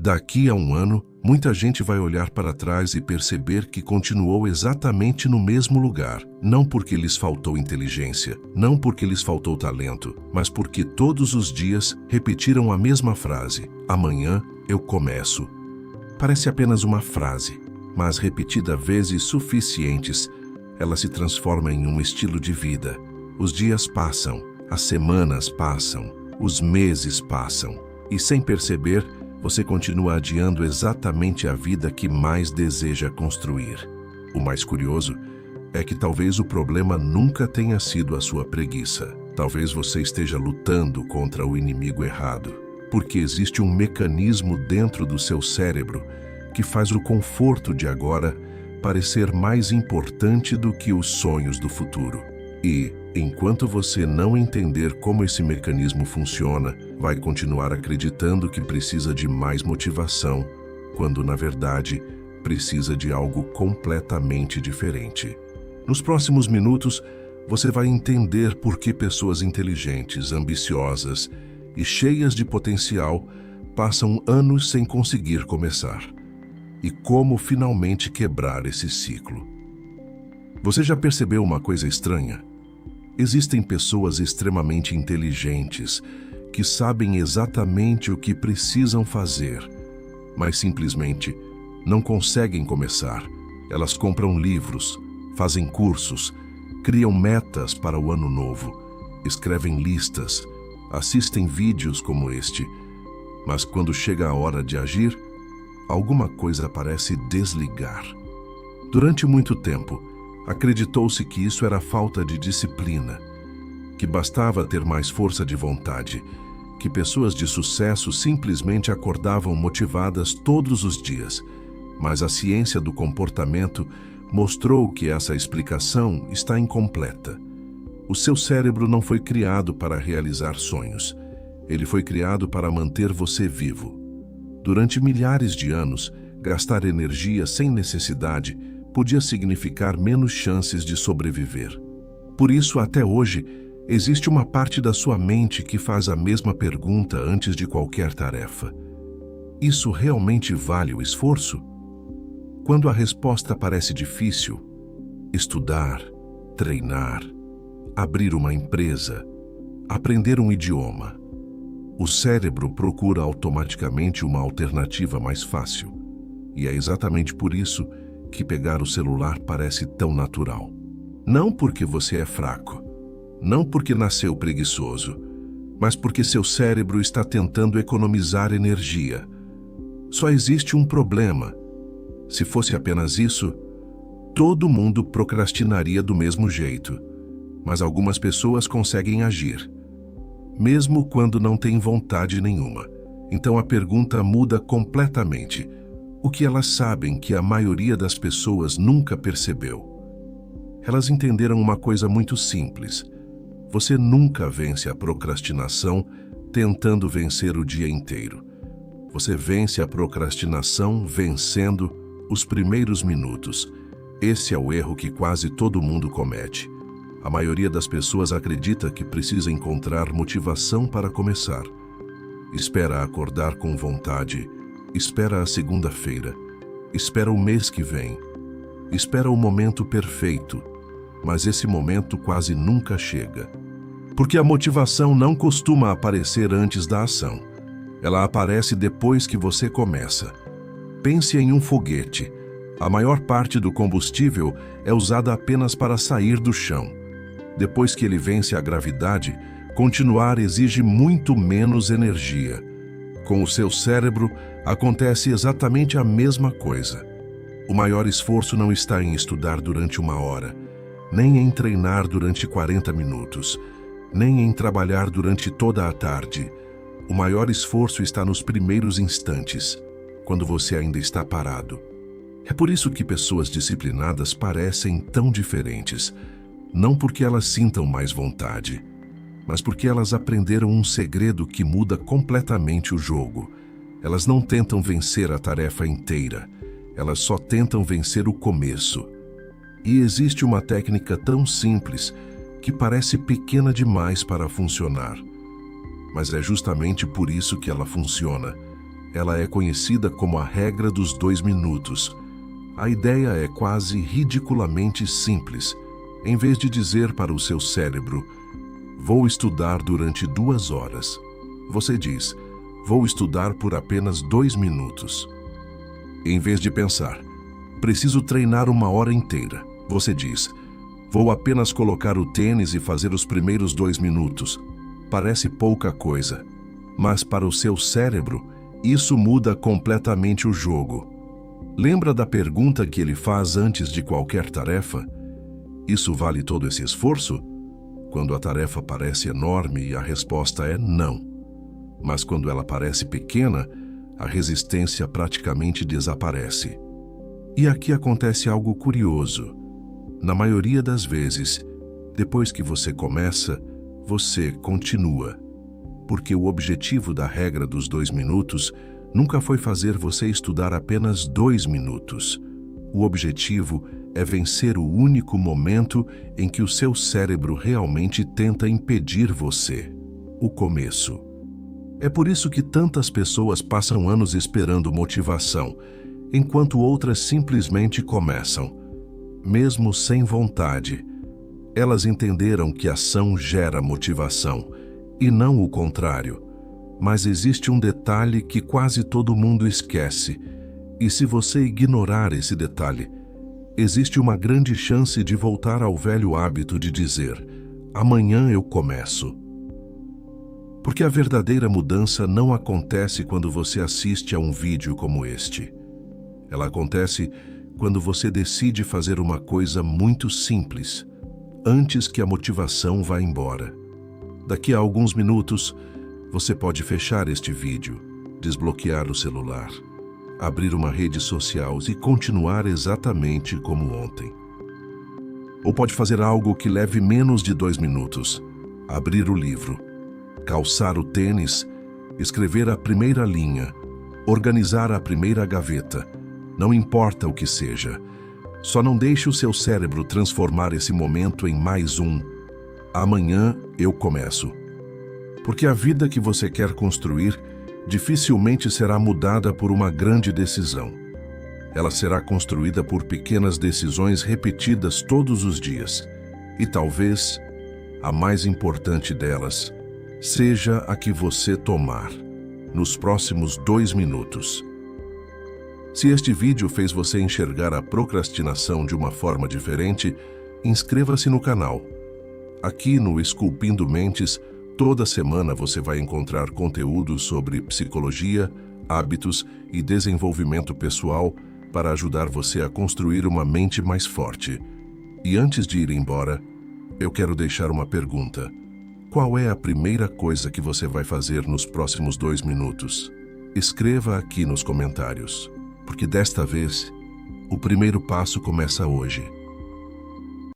Daqui a um ano, muita gente vai olhar para trás e perceber que continuou exatamente no mesmo lugar, não porque lhes faltou inteligência, não porque lhes faltou talento, mas porque todos os dias repetiram a mesma frase: amanhã eu começo. Parece apenas uma frase, mas repetida vezes suficientes, ela se transforma em um estilo de vida. Os dias passam, as semanas passam, os meses passam, e sem perceber, você continua adiando exatamente a vida que mais deseja construir. O mais curioso é que talvez o problema nunca tenha sido a sua preguiça. Talvez você esteja lutando contra o inimigo errado, porque existe um mecanismo dentro do seu cérebro que faz o conforto de agora parecer mais importante do que os sonhos do futuro. E, enquanto você não entender como esse mecanismo funciona, vai continuar acreditando que precisa de mais motivação, quando, na verdade, precisa de algo completamente diferente. Nos próximos minutos, você vai entender por que pessoas inteligentes, ambiciosas e cheias de potencial passam anos sem conseguir começar, e como finalmente quebrar esse ciclo. Você já percebeu uma coisa estranha? Existem pessoas extremamente inteligentes que sabem exatamente o que precisam fazer, mas simplesmente não conseguem começar. Elas compram livros, fazem cursos, criam metas para o ano novo, escrevem listas, assistem vídeos como este, mas quando chega a hora de agir, alguma coisa parece desligar. Durante muito tempo, acreditou-se que isso era falta de disciplina, que bastava ter mais força de vontade, que pessoas de sucesso simplesmente acordavam motivadas todos os dias. Mas a ciência do comportamento mostrou que essa explicação está incompleta. O seu cérebro não foi criado para realizar sonhos. Ele foi criado para manter você vivo. Durante milhares de anos, gastar energia sem necessidade podia significar menos chances de sobreviver. Por isso, até hoje, existe uma parte da sua mente que faz a mesma pergunta antes de qualquer tarefa: isso realmente vale o esforço? Quando a resposta parece difícil, estudar, treinar, abrir uma empresa, aprender um idioma, o cérebro procura automaticamente uma alternativa mais fácil. E é exatamente por isso que pegar o celular parece tão natural. Não porque você é fraco, não porque nasceu preguiçoso, mas porque seu cérebro está tentando economizar energia. Só existe um problema. Se fosse apenas isso, todo mundo procrastinaria do mesmo jeito. Mas algumas pessoas conseguem agir, mesmo quando não têm vontade nenhuma. Então a pergunta muda completamente. O que elas sabem que a maioria das pessoas nunca percebeu? Elas entenderam uma coisa muito simples. Você nunca vence a procrastinação tentando vencer o dia inteiro. Você vence a procrastinação vencendo os primeiros minutos. Esse é o erro que quase todo mundo comete. A maioria das pessoas acredita que precisa encontrar motivação para começar. Espera acordar com vontade, espera a segunda-feira, espera o mês que vem, espera o momento perfeito, mas esse momento quase nunca chega. Porque a motivação não costuma aparecer antes da ação. Ela aparece depois que você começa. Pense em um foguete. A maior parte do combustível é usada apenas para sair do chão. Depois que ele vence a gravidade, continuar exige muito menos energia. Com o seu cérebro, acontece exatamente a mesma coisa. O maior esforço não está em estudar durante 1 hora, nem em treinar durante 40 minutos, nem em trabalhar durante toda a tarde. O maior esforço está nos primeiros instantes, quando você ainda está parado. É por isso que pessoas disciplinadas parecem tão diferentes, não porque elas sintam mais vontade, mas porque elas aprenderam um segredo que muda completamente o jogo. Elas não tentam vencer a tarefa inteira, elas só tentam vencer o começo. E existe uma técnica tão simples que parece pequena demais para funcionar. Mas é justamente por isso que ela funciona, Ela é conhecida como a regra dos 2 minutos. A ideia é quase ridiculamente simples. Em vez de dizer para o seu cérebro, vou estudar durante 2 horas, você diz, vou estudar por apenas 2 minutos. Em vez de pensar, preciso treinar 1 hora inteira, você diz, vou apenas colocar o tênis e fazer os primeiros 2 minutos. Parece pouca coisa, mas para o seu cérebro, isso muda completamente o jogo. Lembra da pergunta que ele faz antes de qualquer tarefa? Isso vale todo esse esforço? Quando a tarefa parece enorme, a resposta é não. Mas quando ela parece pequena, a resistência praticamente desaparece. E aqui acontece algo curioso. Na maioria das vezes, depois que você começa, você continua. Porque o objetivo da regra dos 2 minutos nunca foi fazer você estudar apenas 2 minutos. O objetivo é vencer o único momento em que o seu cérebro realmente tenta impedir você, o começo. É por isso que tantas pessoas passam anos esperando motivação, enquanto outras simplesmente começam. Mesmo sem vontade, elas entenderam que ação gera motivação, e não o contrário. Mas existe um detalhe que quase todo mundo esquece, e se você ignorar esse detalhe, existe uma grande chance de voltar ao velho hábito de dizer, amanhã eu começo. Porque a verdadeira mudança não acontece quando você assiste a um vídeo como este. Ela acontece quando você decide fazer uma coisa muito simples, antes que a motivação vá embora. Daqui a alguns minutos, você pode fechar este vídeo, desbloquear o celular, abrir uma rede social e continuar exatamente como ontem. Ou pode fazer algo que leve menos de 2 minutos, abrir o livro, calçar o tênis, escrever a primeira linha, organizar a primeira gaveta, não importa o que seja. Só não deixe o seu cérebro transformar esse momento em mais um. Amanhã eu começo. Porque a vida que você quer construir dificilmente será mudada por uma grande decisão. Ela será construída por pequenas decisões repetidas todos os dias. E talvez a mais importante delas seja a que você tomar nos próximos 2 minutos. Se este vídeo fez você enxergar a procrastinação de uma forma diferente, inscreva-se no canal. Aqui no Esculpindo Mentes, toda semana você vai encontrar conteúdo sobre psicologia, hábitos e desenvolvimento pessoal para ajudar você a construir uma mente mais forte. E antes de ir embora, eu quero deixar uma pergunta. Qual é a primeira coisa que você vai fazer nos próximos 2 minutos? Escreva aqui nos comentários, porque desta vez, o primeiro passo começa hoje.